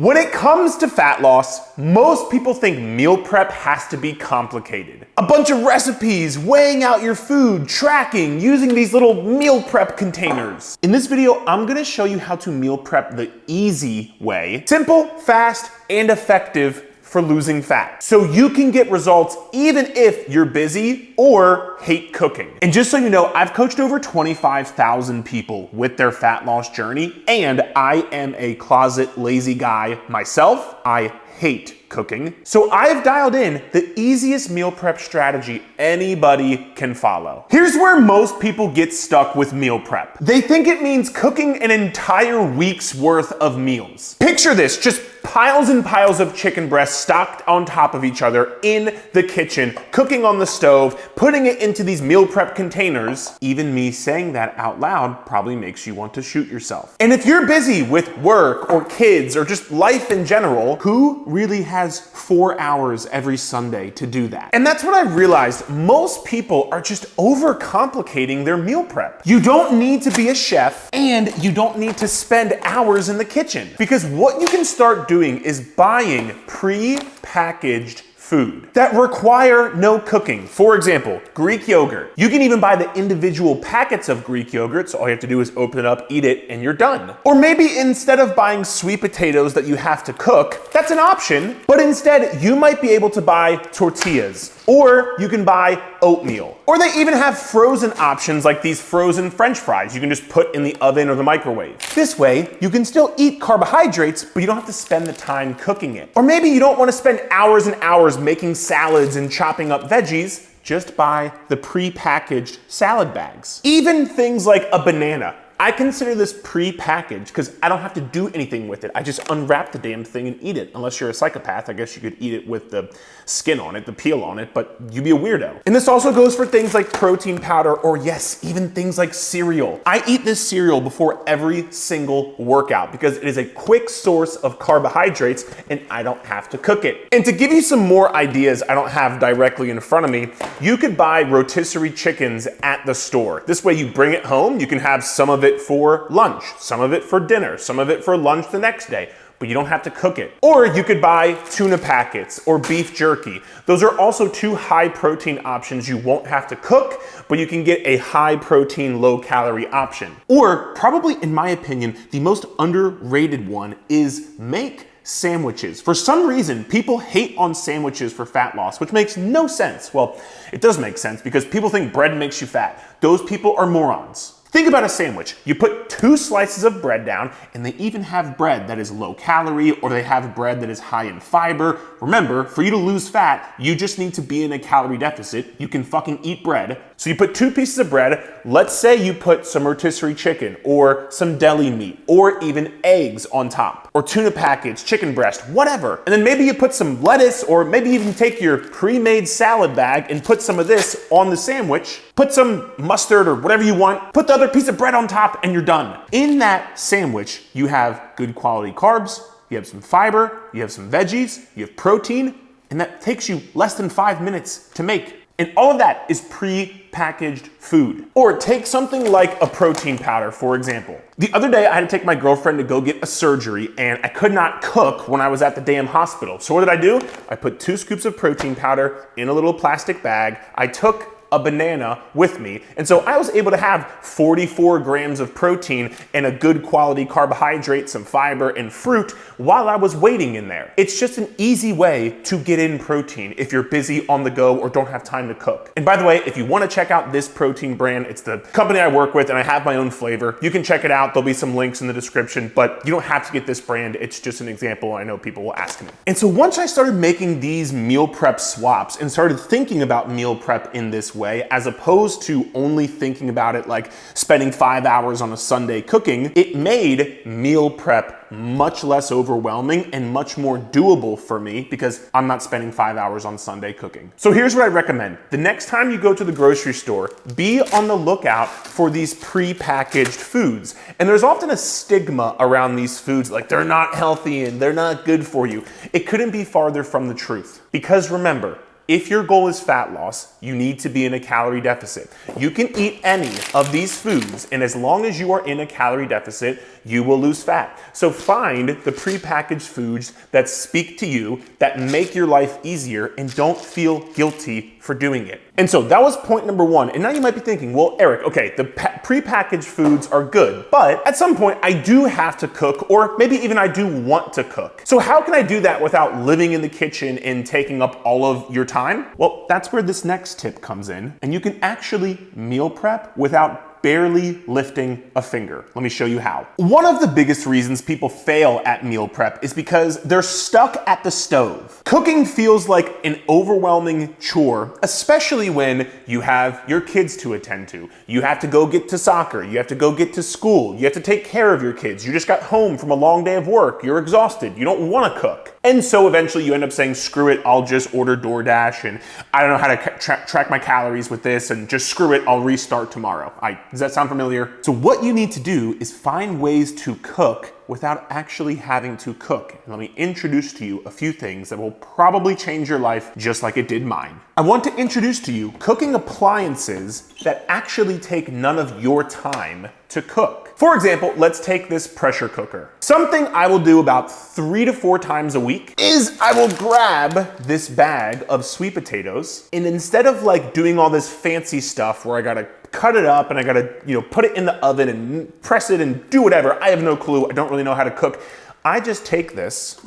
When it comes to fat loss, most people think meal prep has to be complicated. A bunch of recipes, weighing out your food, tracking, using these little meal prep containers. In this video, I'm gonna show you how to meal prep the easy way. Simple, fast, and effective for losing fat. So you can get results even if you're busy or hate cooking. And just so you know, I've coached over 25,000 people with their fat loss journey, and I am a closet lazy guy myself. I hate cooking. So I've dialed in the easiest meal prep strategy anybody can follow. Here's where most people get stuck with meal prep. They think it means cooking an entire week's worth of meals. Picture this, just piles and piles of chicken breasts stacked on top of each other in the kitchen, cooking on the stove, putting it into these meal prep containers. Even me saying that out loud probably makes you want to shoot yourself. And if you're busy with work or kids or just life in general, who really has 4 hours every Sunday to do that? And that's what I realized. Most people are just overcomplicating their meal prep. You don't need to be a chef, and you don't need to spend hours in the kitchen, because what you can start doing is buying pre-packaged food that require no cooking. For example, Greek yogurt. You can even buy the individual packets of Greek yogurt, so all you have to do is open it up, eat it, and you're done. Or maybe instead of buying sweet potatoes that you have to cook, that's an option, but instead you might be able to buy tortillas, or you can buy oatmeal. Or they even have frozen options like these frozen French fries you can just put in the oven or the microwave. This way, you can still eat carbohydrates, but you don't have to spend the time cooking it. Or maybe you don't want to spend hours and hours making salads and chopping up veggies. Just buy the pre-packaged salad bags. Even things like a banana. I consider this pre-packaged because I don't have to do anything with it. I just unwrap the damn thing and eat it. Unless you're a psychopath, I guess you could eat it with the skin on it, the peel on it, but you'd be a weirdo. And this also goes for things like protein powder, or yes, even things like cereal. I eat this cereal before every single workout because it is a quick source of carbohydrates and I don't have to cook it. And to give you some more ideas I don't have directly in front of me, you could buy rotisserie chickens at the store. This way you bring it home, you can have some of it for lunch, some of it for dinner, some of it for lunch the next day, but you don't have to cook it. Or you could buy tuna packets or beef jerky. Those are also two high protein options you won't have to cook, but you can get a high protein, low calorie option. Or probably, in my opinion, the most underrated one is make sandwiches. For some reason, people hate on sandwiches for fat loss, which makes no sense. Well, it does make sense because people think bread makes you fat. Those people are morons. Think about a sandwich. You put 2 slices of bread down, and they even have bread that is low calorie, or they have bread that is high in fiber. Remember, for you to lose fat, you just need to be in a calorie deficit. You can fucking eat bread. So you put 2 pieces of bread. Let's say you put some rotisserie chicken, or some deli meat, or even eggs on top, or tuna packets, chicken breast, whatever. And then maybe you put some lettuce, or maybe even take your pre-made salad bag and put some of this on the sandwich. Put some mustard or whatever you want. Put the other piece of bread on top and you're done. In that sandwich, you have good quality carbs, you have some fiber, you have some veggies, you have protein, and that takes you less than 5 minutes to make. And all of that is pre-packaged food. Or take something like a protein powder, for example. The other day, I had to take my girlfriend to go get a surgery, and I could not cook when I was at the damn hospital. So what did I do? I put 2 scoops of protein powder in a little plastic bag. I took a banana with me. And so I was able to have 44 grams of protein and a good quality carbohydrate, some fiber and fruit while I was waiting in there. It's just an easy way to get in protein if you're busy on the go or don't have time to cook. And by the way, if you want to check out this protein brand, it's the company I work with and I have my own flavor. You can check it out. There'll be some links in the description, but you don't have to get this brand. It's just an example. I know people will ask me. And so once I started making these meal prep swaps and started thinking about meal prep in this way, as opposed to only thinking about it like spending 5 hours on a Sunday cooking, it made meal prep much less overwhelming and much more doable for me because I'm not spending 5 hours on Sunday cooking. So here's what I recommend. The next time you go to the grocery store, be on the lookout for these pre-packaged foods. And there's often a stigma around these foods, like they're not healthy and they're not good for you. It couldn't be farther from the truth. Because remember, if your goal is fat loss, you need to be in a calorie deficit. You can eat any of these foods, and as long as you are in a calorie deficit, you will lose fat. So find the prepackaged foods that speak to you, that make your life easier, and don't feel guilty for doing it. And so that was point number one. And now you might be thinking, well, Eric, okay, the prepackaged foods are good, but at some point I do have to cook, or maybe even I do want to cook. So how can I do that without living in the kitchen and taking up all of your time? Well, that's where this next tip comes in, and you can actually meal prep without barely lifting a finger. Let me show you how. One of the biggest reasons people fail at meal prep is because they're stuck at the stove. Cooking feels like an overwhelming chore, especially when you have your kids to attend to. You have to go get to soccer, you have to go get to school, you have to take care of your kids. You just got home from a long day of work, you're exhausted, you don't want to cook. And so eventually you end up saying, screw it, I'll just order DoorDash, and I don't know how to track my calories with this, and just screw it, I'll restart tomorrow. Does that sound familiar? So what you need to do is find ways to cook without actually having to cook. And let me introduce to you a few things that will probably change your life just like it did mine. I want to introduce to you cooking appliances that actually take none of your time to cook. For example, let's take this pressure cooker. Something I will do about 3 to 4 times a week is I will grab this bag of sweet potatoes, and instead of like doing all this fancy stuff where I gotta cut it up and I gotta, put it in the oven and press it and do whatever, I have no clue, I don't really know how to cook. I just take this,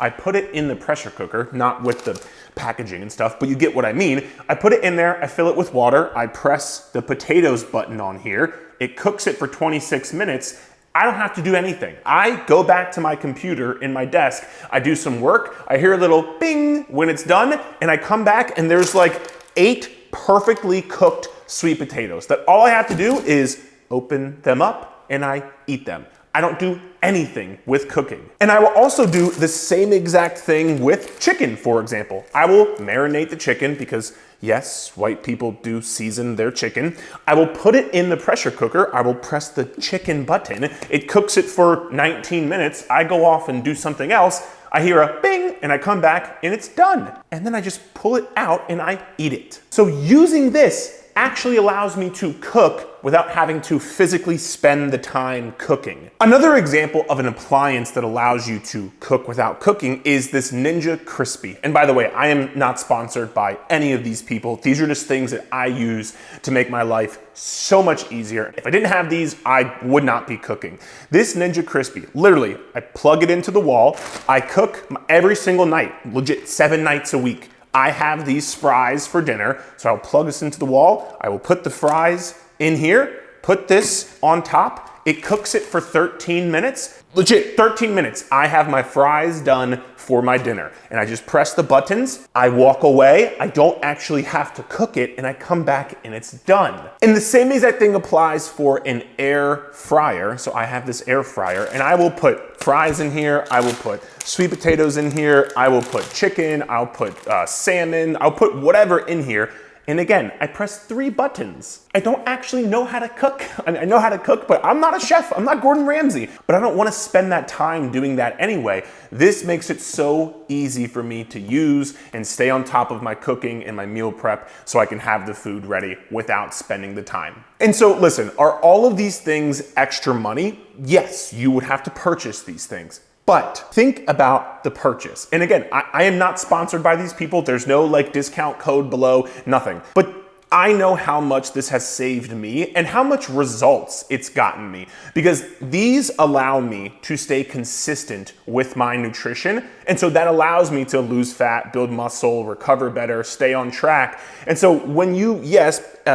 I put it in the pressure cooker, not with the packaging and stuff, but you get what I mean. I put it in there, I fill it with water, I press the potatoes button on here, it cooks it for 26 minutes. I don't have to do anything. I go back to my computer in my desk, I do some work, I hear a little bing when it's done, and I come back and there's like 8 perfectly cooked sweet potatoes that all I have to do is open them up and I eat them. I don't do anything with cooking. And I will also do the same exact thing with chicken, for example. I will marinate the chicken because yes, white people do season their chicken. I will put it in the pressure cooker. I will press the chicken button. It cooks it for 19 minutes. I go off and do something else. I hear a bing and I come back and it's done. And then I just pull it out and I eat it. So using this actually allows me to cook without having to physically spend the time cooking. Another example of an appliance that allows you to cook without cooking is this Ninja Crispy. And by the way, I am not sponsored by any of these people. These are just things that I use to make my life so much easier. If I didn't have these, I would not be cooking. This Ninja Crispy, literally, I plug it into the wall. I cook every single night, legit 7 nights a week. I have these fries for dinner, so I'll plug this into the wall. I will put the fries in here, put this on top. It cooks it for 13 minutes. Legit, 13 minutes. I have my fries done for my dinner. And I just press the buttons, I walk away, I don't actually have to cook it, and I come back and it's done. And the same exact thing applies for an air fryer. So I have this air fryer, and I will put fries in here, I will put sweet potatoes in here, I will put chicken, I'll put salmon, I'll put whatever in here. And again, I press 3 buttons. I don't actually know how to cook. I know how to cook, but I'm not a chef. I'm not Gordon Ramsay. But I don't want to spend that time doing that anyway. This makes it so easy for me to use and stay on top of my cooking and my meal prep so I can have the food ready without spending the time. And so listen, are all of these things extra money? Yes, you would have to purchase these things. But think about the purchase. And again, I am not sponsored by these people. There's no like discount code below, nothing. But I know how much this has saved me and how much results it's gotten me, because these allow me to stay consistent with my nutrition. And so that allows me to lose fat, build muscle, recover better, stay on track. And so when you,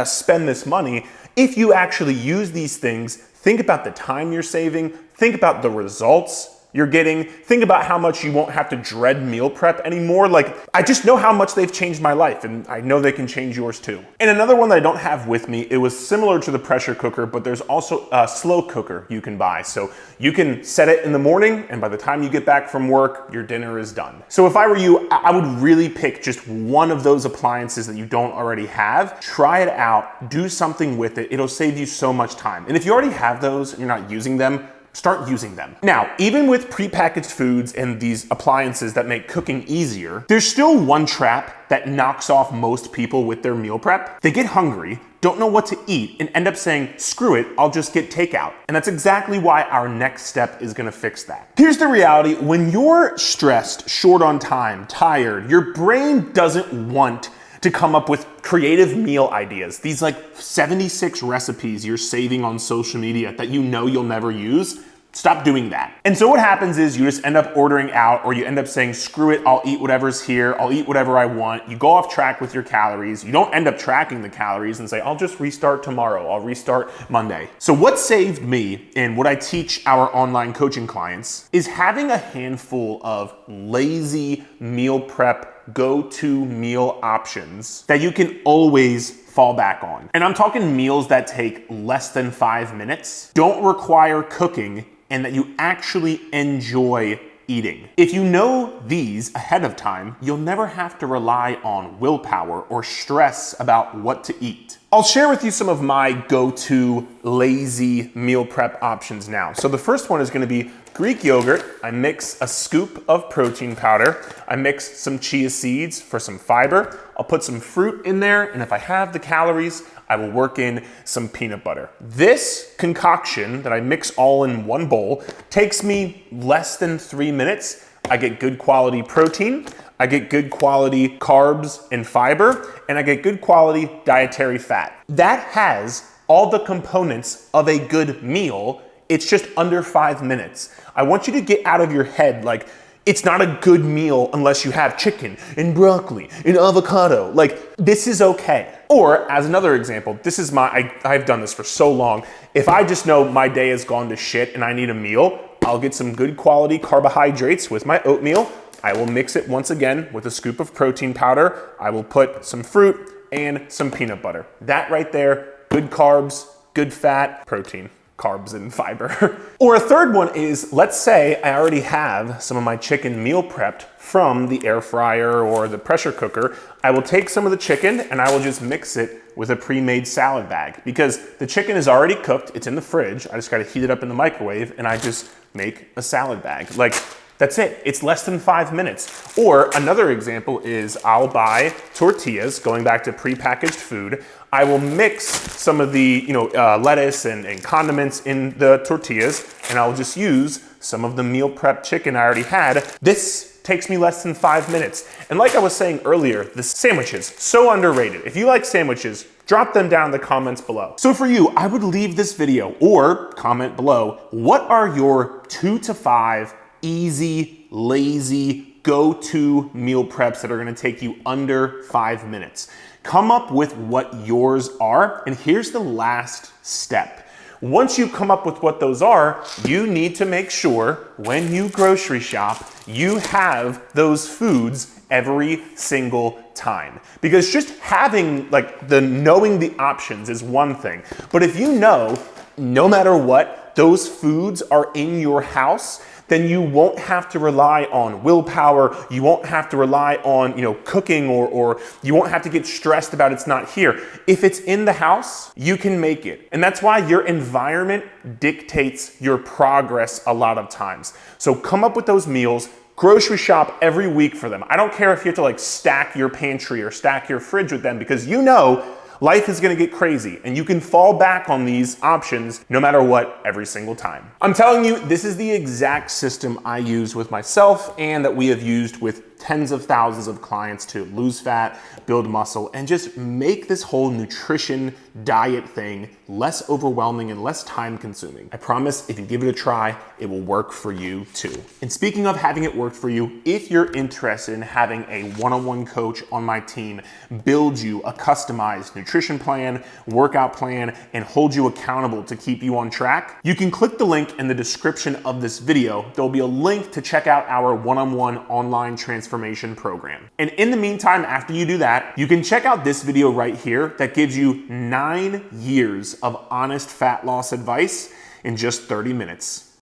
spend this money, if you actually use these things, think about the time you're saving, think about the results you're getting, think about how much you won't have to dread meal prep anymore. Like, I just know how much they've changed my life, and I know they can change yours too. And another one that I don't have with me, it was similar to the pressure cooker, but there's also a slow cooker you can buy. So you can set it in the morning, and by the time you get back from work, your dinner is done. So if I were you, I would really pick just one of those appliances that you don't already have, try it out, do something with it. It'll save you so much time. And if you already have those and you're not using them, start using them. Now, even with prepackaged foods and these appliances that make cooking easier, there's still one trap that knocks off most people with their meal prep. They get hungry, don't know what to eat, and end up saying, screw it, I'll just get takeout. And that's exactly why our next step is gonna fix that. Here's the reality: when you're stressed, short on time, tired, your brain doesn't want to come up with creative meal ideas. These like 76 recipes you're saving on social media that you know you'll never use. Stop doing that. And so what happens is you just end up ordering out, or you end up saying, screw it, I'll eat whatever's here, I'll eat whatever I want. You go off track with your calories. You don't end up tracking the calories and say, I'll just restart tomorrow, I'll restart Monday. So what saved me, and what I teach our online coaching clients, is having a handful of lazy meal prep go-to meal options that you can always fall back on. And I'm talking meals that take less than 5 minutes, don't require cooking, and that you actually enjoy eating. If you know these ahead of time, you'll never have to rely on willpower or stress about what to eat. I'll share with you some of my go-to lazy meal prep options now. So the first one is gonna be Greek yogurt. I mix a scoop of protein powder. I mix some chia seeds for some fiber. I'll put some fruit in there, and if I have the calories, I will work in some peanut butter. This concoction that I mix all in one bowl takes me less than 3 minutes. I get good quality protein, I get good quality carbs and fiber, and I get good quality dietary fat. That has all the components of a good meal. It's just under 5 minutes. I want you to get out of your head like, it's not a good meal unless you have chicken and broccoli and avocado. Like, this is okay. Or as another example, this is I've done this for so long. If I just know my day has gone to shit and I need a meal, I'll get some good quality carbohydrates with my oatmeal. I will mix it once again with a scoop of protein powder. I will put some fruit and some peanut butter. That right there, good carbs, good fat, protein, carbs and fiber. Or a third one is, let's say I already have some of my chicken meal prepped from the air fryer or the pressure cooker. I will take some of the chicken and I will just mix it with a pre-made salad bag, because the chicken is already cooked, it's in the fridge. I just gotta heat it up in the microwave and I just make a salad bag. Like, that's it. It's less than 5 minutes. Or another example is I'll buy tortillas, going back to prepackaged food. I will mix some of the lettuce and condiments in the tortillas, and I'll just use some of the meal prep chicken I already had. This takes me less than 5 minutes. And like I was saying earlier, the sandwiches, so underrated. If you like sandwiches, drop them down in the comments below. So for you, I would leave this video or comment below, what are your 2 to 5 easy, lazy, go-to meal preps that are gonna take you under 5 minutes? Come up with what yours are, and here's the last step. Once you come up with what those are, you need to make sure when you grocery shop, you have those foods every single time. Because just having knowing the options is one thing, but if you know, no matter what, those foods are in your house, then you won't have to rely on willpower, you won't have to rely on cooking, or you won't have to get stressed about it's not here. If it's in the house, you can make it. And that's why your environment dictates your progress a lot of times. So come up with those meals, grocery shop every week for them. I don't care if you have to stack your pantry or stack your fridge with them, because life is gonna get crazy, and you can fall back on these options no matter what every single time. I'm telling you, this is the exact system I use with myself and that we have used with tens of thousands of clients to lose fat, build muscle, and just make this whole nutrition diet thing less overwhelming and less time consuming. I promise if you give it a try, it will work for you too. And speaking of having it work for you, if you're interested in having a one-on-one coach on my team build you a customized nutrition plan, workout plan, and hold you accountable to keep you on track, you can click the link in the description of this video. There'll be a link to check out our one-on-one online transformation program. And in the meantime, after you do that, you can check out this video right here that gives you 9 years of honest fat loss advice in just 30 minutes.